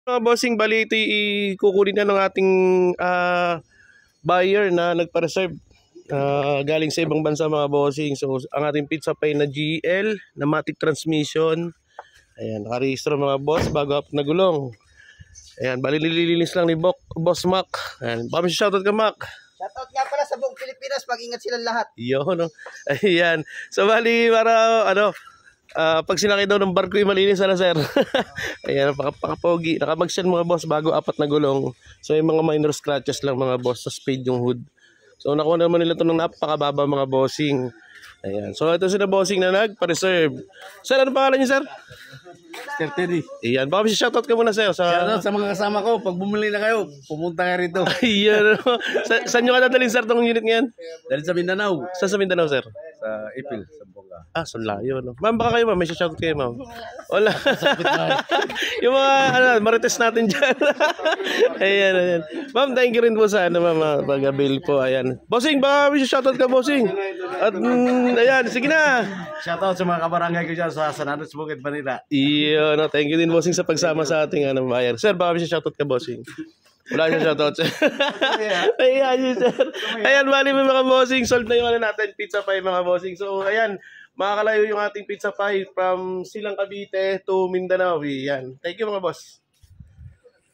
Mga bossing, bali ito ikukunin na ng ating buyer na nagpa-reserve. Galing sa ibang bansa mga bossing. So ang ating pizza pie na GL na matic transmission. Ayan, nakarehistro mga boss bago up na gulong. Ayan, bali nililinis lang ni Boss Mac. Ayan, baka may shoutout ka, Mac. Shoutout nga pala sa buong Pilipinas, mag-ingat silang lahat. Yun, no? Ayan. So bali para pag sinakay daw ng barko yung malinis na sir. Ayan, napakapogi. Nakamagsyan mga boss bago apat na gulong. So yung mga minor scratches lang mga boss sa spade yung hood. So nakuha naman nila ito ng napakababa mga bossing. Ayan. So ito sila bossing na nagpa-reserve. Sir, ano pangalan niyo sir? Sir Teddy. Ayan, baka shoutout ka muna sir. Shoutout sa mga kasama ko. Pag bumili na kayo, pumunta kayo rito. Ayan. Saan nyo ka dadalhin sir itong unit ngayon? Dahil sa Mindanao. Saan sa Mindanao sir? Sa Ipil, sa Bongga. Sa layo, no? Ma'am, baka kayo ma'am, may shoutout kayo ma'am. Wala. Yung mga, marites natin dyan. Ayan. Ma'am, thank you rin po sa, ma'am, pag-avail po, ayan. Bossing, baka may shoutout ka, bossing. At, ayan, sige na. Shoutout sa mga kabarangay ko dyan sa Sanados Bukid, Manila. Iyon, thank you din, bossing, sa pagsama sa ating, buyer. Sir, baka may shoutout ka, bossing. Wala siya shoutout, sir. Ayan, sir. Ayan, bali mo mga bossing. Solve na yung natin, pizza pie mga bossing. So, ayan, makakalayo yung ating pizza pie from Silang Cavite to Mindanao. Ayan. Thank you mga boss.